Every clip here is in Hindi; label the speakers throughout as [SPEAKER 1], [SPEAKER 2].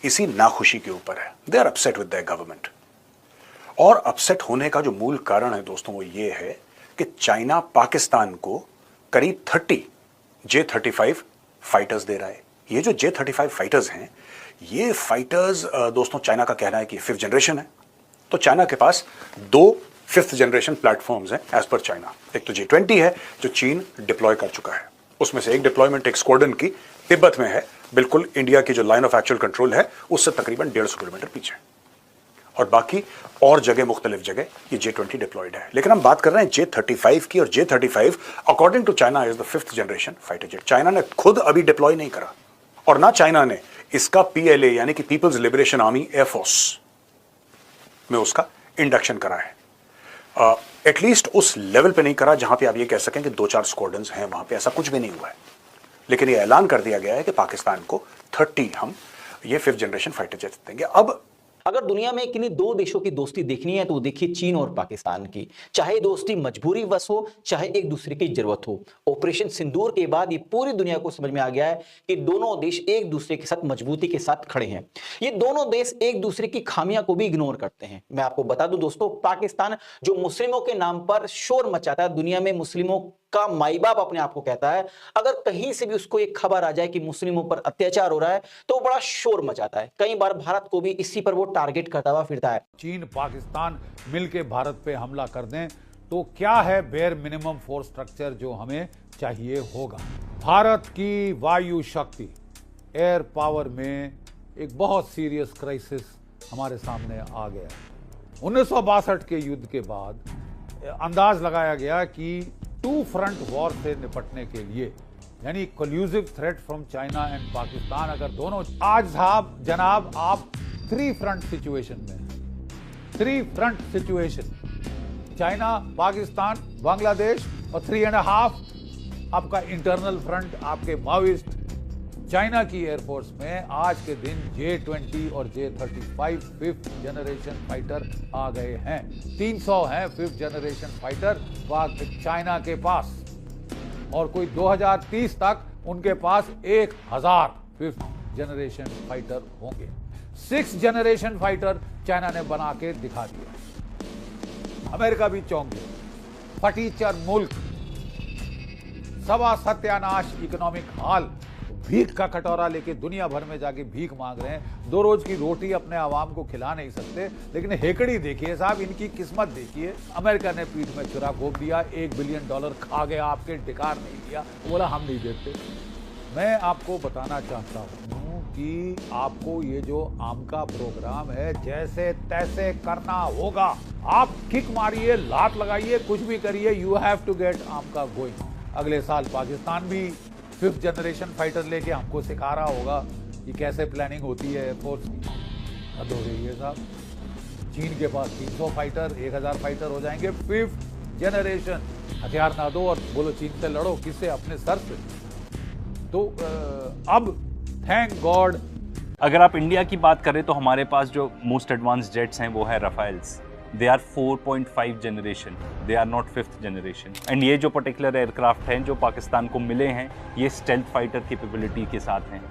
[SPEAKER 1] इसी नाखुशी के ऊपर है। They are upset with their government. और अपसेट होने का जो मूल कारण है दोस्तों वो ये है कि चाइना पाकिस्तान को करीब 30 J-35 फाइटर्स दे रहा है। ये जो J-35 फाइटर्स हैं, ये फाइटर्स दोस्तों चाइना का कहना है कि 5th जनरेशन है। तो चाइना के पास 2 5th जनरेशन प्लेटफॉर्म्स हैं एज पर चाइना। एक तो J-20 है जो चीन डिप्लॉय कर चुका है, उसमें से एक डिप्लॉयमेंट एक स्क्वाड्रन की तिब्बत में है, बिल्कुल इंडिया की जो लाइन ऑफ एक्चुअल कंट्रोल है उससे तकरीबन 150 किलोमीटर पीछे, और बाकी और जगह मुख्तलिफ जगह ये J-20 डिप्लॉयड है। लेकिन हम बात कर रहे हैं J-35 की, और J-35 according to China is the 5th generation fighter jet. China ने खुद अभी डिप्लॉय नहीं करा, और ना चाइना ने इसका PLA यानी कि पीपल्स लिबरेशन आर्मी एयरफोर्स में उसका इंडक्शन करा है। एटलीस्ट उस लेवल पे नहीं करा जहां पे आप ये कह सकें कि 2-4 स्क्वाड्रन्स हैं, वहां पे ऐसा कुछ भी नहीं हुआ है। लेकिन ये ऐलान कर दिया गया है कि पाकिस्तान को 30 हम ये 5th जनरेशन फाइटर जेट देंगे। अब
[SPEAKER 2] अगर दुनिया में किन्हीं दो देशों की दोस्ती देखनी है तो वो देखिए चीन और पाकिस्तान की। चाहे दोस्ती मजबूरी वश हो, चाहे एक दूसरे की जरूरत हो। ऑपरेशन सिंदूर के बाद ये पूरी दुनिया को समझ में आ गया है कि दोनों देश एक दूसरे के साथ मजबूती के साथ खड़े हैं। ये दोनों देश एक दूसरे की खामियां को भी इग्नोर करते हैं। मैं आपको बता दूं दोस्तों, पाकिस्तान जो मुस्लिमों के नाम पर शोर मचाता है, दुनिया में मुस्लिमों का माई बाप अपने आप को कहता है, अगर कहीं से भी उसको एक खबर आ जाए कि मुस्लिमों पर अत्याचार हो रहा है तो वो बड़ा शोर मचाता है। कई बार भारत को भी इसी पर वो टारगेट करता हुआ फिरता है।
[SPEAKER 3] चीन पाकिस्तान मिलकर भारत पे हमला कर दें तो क्या है बेयर मिनिमम फोर्स स्ट्रक्चर जो हमें चाहिए होगा। भारत की वायु शक्ति एयर पावर में एक बहुत सीरियस क्राइसिस हमारे सामने आ गया। 1962 के युद्ध के बाद अंदाज लगाया गया कि 2 फ्रंट वॉर से निपटने के लिए, यानी collusive threat from China and Pakistan, अगर दोनों आज साहब जनाब आप 3 फ्रंट सिचुएशन में, 3 front situation, China, Pakistan, Bangladesh, और 3.5 आपका इंटरनल फ्रंट आपके माओइस्ट। चाइना की एयरफोर्स में आज के दिन J-20 और J-35 5th जनरेशन फाइटर आ गए हैं। 300 हैं 5th जनरेशन फाइटर चाइना के पास, और कोई 2030 तक उनके पास 1000 5th जनरेशन फाइटर होंगे। 6th जनरेशन फाइटर चाइना ने बना के दिखा दिया। अमेरिका भी चौंक गया। फटीचर मुल्क, सवा सत्यानाश इकोनॉमिक हाल, भीख का कटोरा लेके दुनिया भर में जाके भीख मांग रहे हैं। 2 रोज की रोटी अपने आवाम को खिला नहीं सकते, लेकिन हेकड़ी देखिए साहब, इनकी किस्मत देखिए। अमेरिका ने पीठ में छुरा घोंप दिया, $1 बिलियन खा गया, आपके ढिकार नहीं दिया, बोला हम नहीं देते। मैं आपको बताना चाहता हूँ कि आपको ये जो आम का प्रोग्राम है जैसे तैसे करना होगा। आप किक मारिए, लात लगाइए, कुछ भी करिए, यू हैव टू गेट आम का गोइंग। अगले साल पाकिस्तान भी 5th जनरेशन फाइटर लेके हमको सिखा रहा होगा कि कैसे प्लानिंग होती है एयरफोर्स की। हद हो गई है साहब। चीन के पास 300 फाइटर, 1000 फाइटर हो जाएंगे 5th जनरेशन। हथियार ना दो और बोलो चीन से लड़ो, किससे? अपने सर से। तो अब थैंक गॉड।
[SPEAKER 4] अगर आप इंडिया की बात करें तो हमारे पास जो मोस्ट एडवांस जेट्स हैं वो है Rafales. They are 4.5 generation, they are not 5th generation. And ये जो पर्टिकुलर एयरक्राफ्ट हैं जो पाकिस्तान को मिले हैं, ये स्टेल्थ फाइटर कैपेबिलिटी के साथ हैं।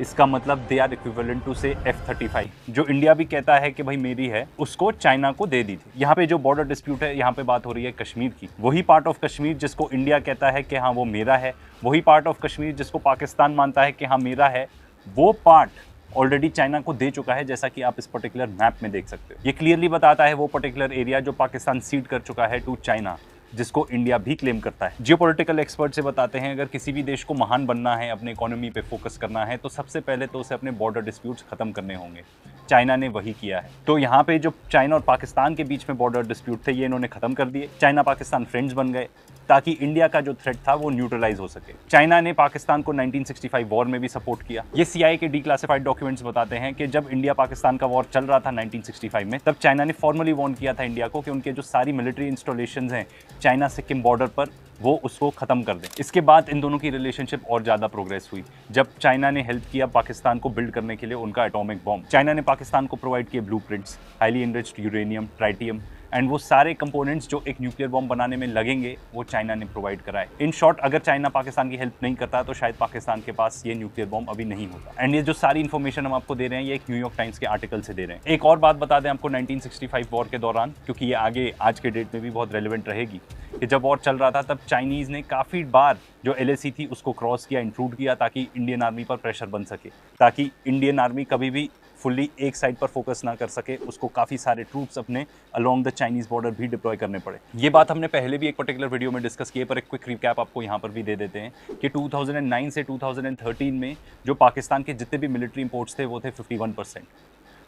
[SPEAKER 4] इसका मतलब दे आर इक्विवेलेंट टू से F-35, जो इंडिया भी कहता है कि भाई मेरी है, उसको चाइना को दे दी थी। यहाँ पे जो बॉर्डर डिस्प्यूट है, यहाँ पे बात हो रही है कश्मीर की। वही पार्ट ऑफ कश्मीर जिसको इंडिया कहता है कि हाँ वो मेरा है, वही पार्ट ऑफ कश्मीर जिसको पाकिस्तान मानता है कि हाँ मेरा है, वो पार्ट ऑलरेडी चाइना को दे चुका है, जैसा कि आप इस पर्टिकुलर मैप में देख सकते हो। ये क्लियरली बताता है वो पर्टिकुलर एरिया जो पाकिस्तान सीड कर चुका है टू चाइना, जिसको इंडिया भी क्लेम करता है। जियोपॉलिटिकल एक्सपर्ट से बताते हैं अगर किसी भी देश को महान बनना है, अपने इकोनॉमी पे फोकस करना है, तो सबसे पहले तो उसे अपने बॉर्डर डिस्प्यूट्स खत्म करने होंगे। चाइना ने वही किया है। तो यहाँ पे जो चाइना और पाकिस्तान के बीच में बॉर्डर डिस्प्यूट थे, ये इन्होंने खत्म कर दिए। चाइना पाकिस्तान फ्रेंड्स बन गए ताकि इंडिया का जो थ्रेट था वो न्यूट्रलाइज हो सके। चाइना ने पाकिस्तान को 1965 वॉर में भी सपोर्ट किया। ये CIA के डिक्लासिफाइड डॉक्यूमेंट्स बताते हैं कि जब इंडिया पाकिस्तान का वॉर चल रहा था 1965 में, तब चाइना ने फॉर्मली वार्न किया था इंडिया को कि उनके जो सारी मिलिट्री इंस्टॉलेशंस हैं चाइना सिक्किम बॉर्डर पर, वो उसको खत्म कर दें। इसके बाद इन दोनों की रिलेशनशिप और ज़्यादा प्रोग्रेस हुई जब चाइना ने हेल्प किया पाकिस्तान को बिल्ड करने के लिए उनका एटॉमिक बॉम्ब। चाइना ने पाकिस्तान को प्रोवाइड किए blueprints, highly enriched uranium, tritium and वो सारे कंपोनेंट्स जो एक न्यूक्लियर बॉम्ब बनाने में लगेंगे वो चाइना ने प्रोवाइड कराए। इन शॉर्ट, अगर चाइना पाकिस्तान की हेल्प नहीं करता तो शायद पाकिस्तान के पास ये न्यूक्लियर बॉम्ब अभी नहीं होता। एंड ये जो सारी इन्फॉर्मेशन हम आपको दे रहे हैं ये एक न्यूयॉर्क टाइम्स के आर्टिकल से दे रहे हैं। एक और बात बता दें आपको 1965 वॉर के दौरान, क्योंकि ये आगे आज के डेट में भी बहुत रेलिवेंट रहेगी, कि जब वॉर चल रहा था तब चाइनीज़ ने काफ़ी बार जो LAC थी उसको क्रॉस किया, इंट्रूड किया, ताकि इंडियन आर्मी पर प्रेशर बन सके, ताकि इंडियन आर्मी कभी भी फुल्ली एक साइड पर फोकस ना कर सके, उसको काफ़ी सारे ट्रूप्स अपने अलोंग द चाइनीज़ बॉर्डर भी डिप्लॉय करने पड़े। ये बात हमने पहले भी एक पर्टिकुलर वीडियो में डिस्कस की है, पर एक क्विक रिकैप आपको यहाँ पर भी दे देते हैं कि 2009 से 2013 में जो पाकिस्तान के जितने भी मिलिट्री इंपोर्ट्स थे वो थे 51%,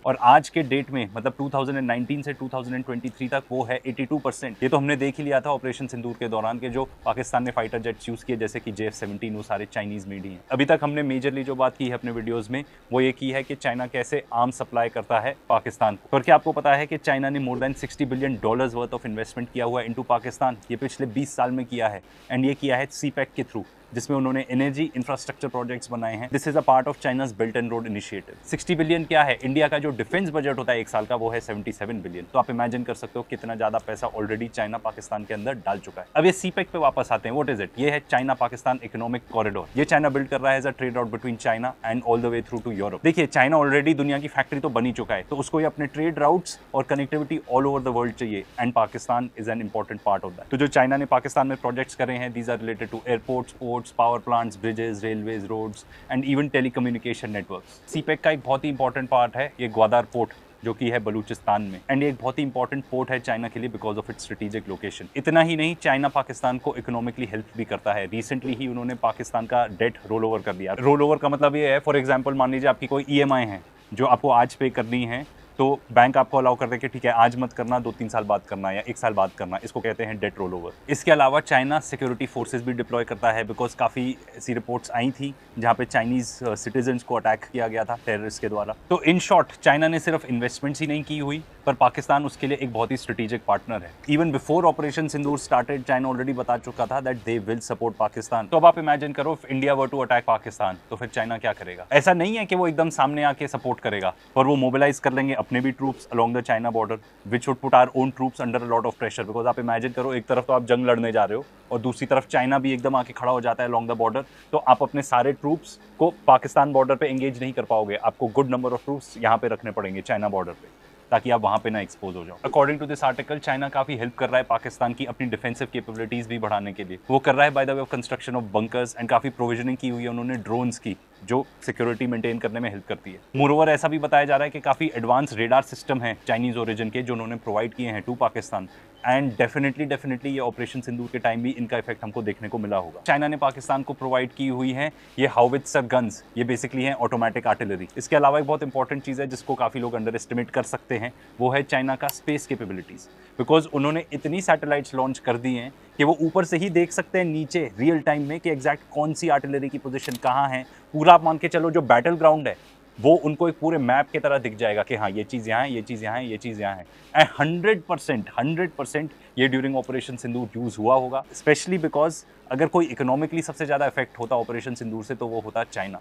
[SPEAKER 4] और आज के डेट में मतलब 2019 से 2023 तक वो है 82%। ये तो हमने देख ही लिया था ऑपरेशन सिंदूर के दौरान के जो पाकिस्तान ने फाइटर जेट्स यूज़ किए, जैसे कि JF-17, वो सारे चाइनीज़ मेड ही हैं। अभी तक हमने मेजरली जो बात की है अपने वीडियोज़ में वो ये की है कि चाइना कैसे आर्म सप्लाई करता है पाकिस्तान को। और क्या आपको पता है कि चाइना ने more than $60 billion worth of investment किया हुआ है इनटू पाकिस्तान, ये पिछले 20 साल में किया है, एंड ये किया है CPEC के थ्रू, जिसमें उन्होंने एनर्जी इंफ्रास्ट्रक्चर प्रोजेक्ट्स बनाए हैं। This is a part of China's belt and road initiative. 60 billion क्या है? इंडिया का जो डिफेंस बजट होता है एक साल का वो है 77 बिलियन। तो आप इमेजिन कर सकते हो कितना ज्यादा पैसा ऑलरेडी चाइना पाकिस्तान के अंदर डाल चुका है। अब ये CPEC पे वापस आते हैं। What is it? ये है चाइना पाकिस्तान इकोनॉमिक कॉरिडोर। ये चाइना बिल्ड कर रहा है as a trade route between China and all the way through to Europe. देखिए, चाइना ऑलरेडी दुनिया की फैक्ट्री तो बनी चुका है, तो उसको ये अपने ट्रेड राउट्स और connectivity all over the world चाहिए, and Pakistan is an important part of that. तो जो चाइना ने पाकिस्तान में प्रोजेक्ट्स करे हैं, these are related to airports, ports, power plants, bridges, railways, roads and even telecommunication networks. CPEC का एक बहुत ही इंपॉर्टेंट पार्ट है ये ग्वादर पोर्ट, जो कि है बलूचिस्तान में, एंड ये एक बहुत ही इंपॉर्टेंट पोर्ट है चाइना के लिए because of its strategic location. इतना ही नहीं, चाइना पाकिस्तान को इकोनॉमिकली हेल्प भी करता है। रिसेंटली ही उन्होंने पाकिस्तान का डेट रोल ओवर कर दिया। रोल ओवर का मतलब ये है, फॉर एग्जाम्पल मान लीजिए आपकी कोई EMI है जो आपको आज पे करनी है, तो बैंक आपको अलाउ कर दे कि ठीक है आज मत करना, 2-3 साल बाद करना या 1 साल बाद करना। इसको कहते हैं डेट रोल ओवर। इसके अलावा चाइना सिक्योरिटी फोर्सेस भी डिप्लॉय करता है, बिकॉज काफ़ी ऐसी रिपोर्ट्स आई थी जहाँ पे चाइनीज़ सिटीजन्स को अटैक किया गया था टेररिस्ट के द्वारा। तो इन शॉर्ट, चाइना ने सिर्फ इन्वेस्टमेंट्स ही नहीं की हुई, पर पाकिस्तान उसके लिए एक बहुत ही स्ट्रेटेजिक पार्टनर है। Even before operation Sindoor started, China already बता चुका था that they will support Pakistan. तो अब आप इमेजिन करो, if India were to attack Pakistan, तो फिर चाइना क्या करेगा? ऐसा नहीं है कि वो एकदम सामने आके सपोर्ट करेगा, पर वो मोबिलाइज कर लेंगे अपने भी troops along the China border, which would put our own troops under a lot of pressure, because आप इमेजिन करो, एक तरफ तो आप जंग लड़ने जा रहे हो और दूसरी तरफ चाइना भी एकदम आके खड़ा हो जाता है along the border, तो आप अपने सारे ट्रूप्स को पाकिस्तान बॉर्डर पे एंगेज नहीं कर पाओगे। आपको गुड नंबर ऑफ ट्रूप्स यहाँ पे रखने पड़ेंगे चाइना बॉर्डर पे, ताकि आप वहाँ पे ना एक्सपोज हो जाओ। According to this article, China काफ़ी हेल्प कर रहा है पाकिस्तान की अपनी डिफेंसिव कैपेबिलिटीज़ भी बढ़ाने के लिए। वो कर रहा है by the way of construction of bunkers, and काफ़ी प्रोविजनिंग की हुई है उन्होंने ड्रोन्स की, जो सिक्योरिटी मेंटेन करने में हेल्प करती है। मोरओवर ऐसा भी बताया जा रहा है कि काफ़ी एडवांस रेडार सिस्टम है चाइनीज़ ओरिजिन के जो उन्होंने प्रोवाइड किए हैं टू पाकिस्तान, एंड डेफिनेटली ये ऑपरेशन सिंदूर के टाइम भी इनका इफेक्ट हमको देखने को मिला होगा। चाइना ने पाकिस्तान को प्रोवाइड की हुई है ये हाउवित्सर गन्स, ये बेसिकली हैं ऑटोमेटिक आर्टिलरी। इसके अलावा एक बहुत इंपॉर्टेंट चीज़ है जिसको काफ़ी लोग अंडर एस्टिमेट कर सकते हैं, वो है चाइना का स्पेस कैपेबिलिटीज़, बिकॉज उन्होंने इतनी सैटेलाइट्स लॉन्च कर दी हैं कि वो ऊपर से ही देख सकते हैं नीचे रियल टाइम में कि एग्जैक्ट कौन सी आर्टिलरी की पोजीशन कहाँ है। पूरा आप मान के चलो जो बैटल ग्राउंड है वो उनको एक पूरे मैप की तरह दिख जाएगा कि हाँ ये चीज़ यहाँ है, ये चीज़ यहाँ है, ये चीज़ यहाँ है। एंड 100% ये ड्यूरिंग ऑपरेशन सिंदूर यूज़ हुआ होगा, स्पेशली बिकॉज अगर कोई इकोनॉमिकली सबसे ज़्यादा इफेक्ट होता ऑपरेशन सिंदूर से तो वो होता चाइना।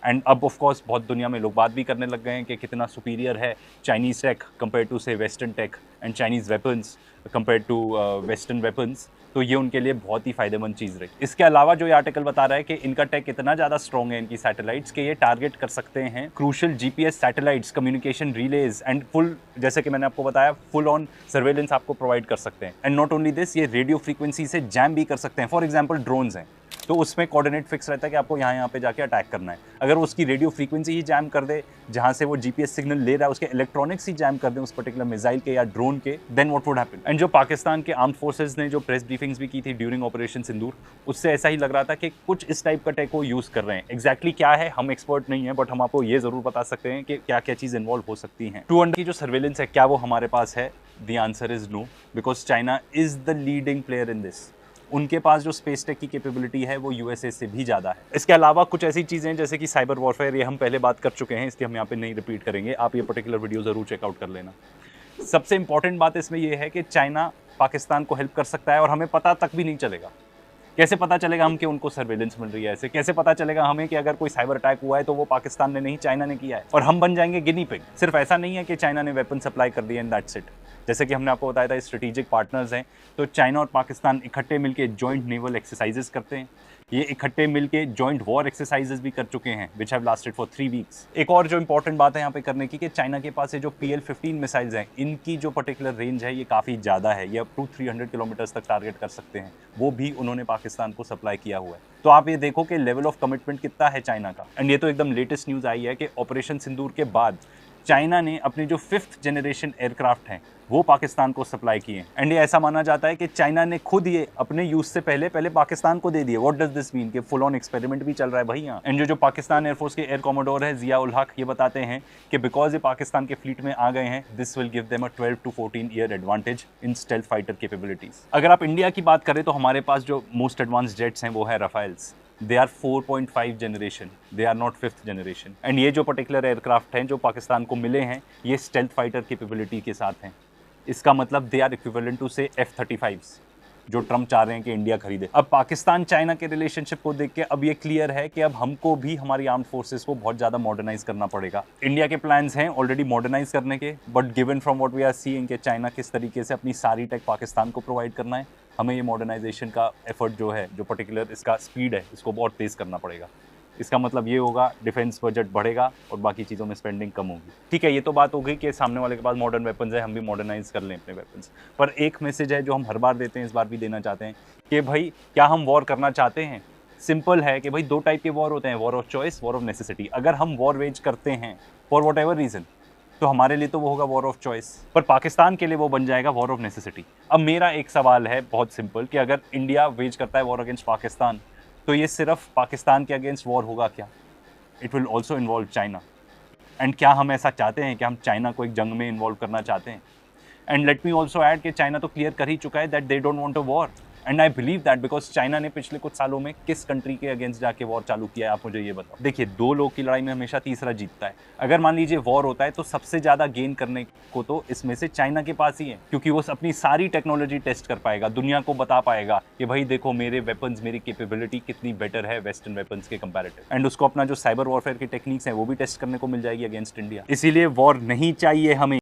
[SPEAKER 4] एंड अब ऑफ कोर्स बहुत दुनिया में लोग बात भी करने लग गए हैं कि कितना सुपीरियर है चाइनीज़ टेक कंपेयर टू से western tech, and Chinese weapons compare to western weapons. तो ये उनके लिए बहुत ही फायदेमंद चीज़ रही। इसके अलावा जो ये आर्टिकल बता रहा है कि इनका टेक इतना ज़्यादा स्ट्रॉन्ग है इनकी सैटेलाइट्स के ये टारगेट कर सकते हैं crucial GPS satellites, communication release, and full, जैसे कि मैंने आपको बताया, फुल ऑन सर्वेलेंस आपको प्रोवाइड कर सकते हैं। एंड नॉट ओनली दिस, ये रेडियो फ्रीक्वेंसी से जैम भी कर सकते हैं। फॉर एग्जाम्पल ड्रोन्स हैं तो उसमें कोऑर्डिनेट फिक्स रहता है कि आपको यहाँ पे जाके अटैक करना है। अगर उसकी रेडियो फ्रीक्वेंसी ही जैम कर दे जहाँ से वो GPS सिग्नल ले रहा है, उसके इलेक्ट्रॉनिक्स ही जैम कर दें उस पर्टिकुलर मिसाइल के या ड्रोन के, then what would happen. And जो पाकिस्तान के आर्म्ड फोर्सेज ने जो प्रेस ब्रीफिंग्स भी की थी ड्यूरिंग ऑपरेशन सिंदूर, उससे ऐसा ही लग रहा था कि कुछ इस टाइप का टेक वो यूज़ कर रहे हैं। एग्जैक्टली क्या है हम एक्सपर्ट नहीं है, बट हम आपको ये ज़रूर बता सकते हैं कि क्या क्या चीज़ इन्वॉल्व हो सकती हैं। 200 की जो सर्वेलेंस है क्या वो हमारे पास है? The answer is no, because China is the leading player in this. उनके पास जो स्पेस टेक की कैपेबिलिटी है वो USA से भी ज़्यादा है। इसके अलावा कुछ ऐसी चीज़ें जैसे कि साइबर वॉरफेयर, ये हम पहले बात कर चुके हैं, इसलिए हम यहाँ पे नहीं रिपीट करेंगे, आप ये पर्टिकुलर वीडियो ज़रूर चेकआउट कर लेना। सबसे इंपॉर्टेंट बात इसमें यह है कि चाइना पाकिस्तान को हेल्प कर सकता है और हमें पता तक भी नहीं चलेगा। कैसे पता चलेगा हम कि उनको सर्वेलेंस मिल रही है? ऐसे कैसे पता चलेगा हमें कि अगर कोई साइबर अटैक हुआ है तो वो पाकिस्तान ने नहीं चाइना ने किया है और हम बन जाएंगे गिनी पिग? सिर्फ ऐसा नहीं है कि चाइना ने वेपन सप्लाई कर दी एंड दैट्स इट। जैसे कि हमने आपको बताया था स्ट्रेटेजिक पार्टनर्स हैं, तो चाइना और पाकिस्तान इकट्ठे मिलके जॉइंट नेवल एक्सरसाइजेस करते हैं। ये इकट्ठे मिलके जॉइंट वॉर एक्सरसाइजेस भी कर चुके हैं which have lasted for 3 weeks. एक और जो इंपॉर्टेंट बात है यहाँ पे करने की कि चाइना के पास ये जो PL-15 मिसाइल्स हैं, इनकी जो पर्टिकुलर रेंज है ये काफ़ी ज़्यादा है, ये अप टू 300 किलोमीटर्स तक टारगेट कर सकते हैं। वो भी उन्होंने पाकिस्तान को सप्लाई किया हुआ है। तो आप ये देखो कि लेवल ऑफ कमिटमेंट कितना है चाइना का। एंड ये तो एकदम लेटेस्ट न्यूज़ आई है कि ऑपरेशन सिंदूर के बाद चाइना ने अपने जो 5th जनरेशन एयरक्राफ्ट हैं वो पाकिस्तान को सप्लाई किए। एंड ये ऐसा माना जाता है कि चाइना ने खुद ये अपने यूज से पहले पाकिस्तान को दे दिए। व्हाट डज दिस मीन कि फुल ऑन एक्सपेरिमेंट भी चल रहा है भाई यहाँ। एंड जो पाकिस्तान एयरफोर्स के एयर कॉमोडोर है जिया उल हक, ये बताते हैं कि बिकॉज ये पाकिस्तान के फ्लीट में आ गए हैं, this will give them a 12 to 14 year advantage in stealth fighter capabilities. अगर आप इंडिया की बात करें तो हमारे पास जो मोस्ट एडवांस जेट्स हैं वो है Rafales. They are 4.5 generation, they are not 5th generation. And ये जो पर्टिकुलर एयरक्राफ्ट हैं जो पाकिस्तान को मिले हैं, ये स्टेल्थ फाइटर कैपेबिलिटी के साथ हैं। इसका मतलब दे आर इक्विवेलेंट टू से F-35s जो ट्रम्प चाह रहे हैं कि इंडिया खरीदे। अब पाकिस्तान चाइना के रिलेशनशिप को देख के अब ये क्लियर है कि अब हमको भी हमारी आर्म्ड फोर्सेस को बहुत ज़्यादा मॉडर्नाइज करना पड़ेगा। इंडिया के प्लान्स हैं ऑलरेडी मॉडर्नाइज करने के, but given from what we are seeing कि चाइना किस तरीके से अपनी सारी टेक पाकिस्तान को प्रोवाइड करना है, हमें ये मॉडर्नाइजेशन का एफर्ट जो है, जो पर्टिकुलर इसका स्पीड है, इसको बहुत तेज़ करना पड़ेगा। इसका मतलब ये होगा डिफेंस बजट बढ़ेगा और बाकी चीज़ों में स्पेंडिंग कम होगी। ठीक है, ये तो बात हो गई कि सामने वाले के पास मॉडर्न वेपन्स है, हम भी मॉडर्नाइज कर लें अपने वेपन्स। पर एक मैसेज है जो हम हर बार देते हैं, इस बार भी देना चाहते हैं कि भाई क्या हम वॉर करना चाहते हैं। सिंपल है कि भाई 2 टाइप के वॉर होते हैं, war of choice, war of necessity. अगर हम वॉर वेज करते हैं फॉर वॉट एवर रीज़न तो हमारे लिए तो वो होगा वॉर ऑफ चॉइस, पर पाकिस्तान के लिए वो बन जाएगा वॉर ऑफ नेसेसिटी। अब मेरा एक सवाल है बहुत सिंपल कि अगर इंडिया वेज करता है वॉर अगेंस्ट पाकिस्तान तो ये सिर्फ पाकिस्तान के अगेंस्ट वॉर होगा क्या? It will also involve China. And क्या हम ऐसा चाहते हैं कि हम चाइना को एक जंग में इन्वॉल्व करना चाहते हैं? And let me also add कि चाइना तो क्लियर कर ही चुका है that they don't want a war. And I believe that because China ने पिछले कुछ सालों में किस कंट्री के अगेंस्ट जाके वॉर चालू किया है, आप मुझे ये बताओ। देखिए, 2 लोग की लड़ाई में हमेशा तीसरा जीतता है। अगर मान लीजिए वॉर होता है तो सबसे ज़्यादा गेन करने को तो इसमें से चाइना के पास ही है, क्योंकि वो अपनी सारी टेक्नोलॉजी टेस्ट कर पाएगा, दुनिया को बता पाएगा कि भाई देखो मेरे वेपन्स, मेरी कैपेबिलिटी कितनी बेटर है वेस्टर्न वेपन्स के कंपैरेटिव। एंड उसको अपना जो साइबर वॉरफेयर की टेक्निक्स हैं वो भी टेस्ट करने को मिल जाएगी अगेंस्ट इंडिया। इसीलिए वॉर नहीं चाहिए हमें।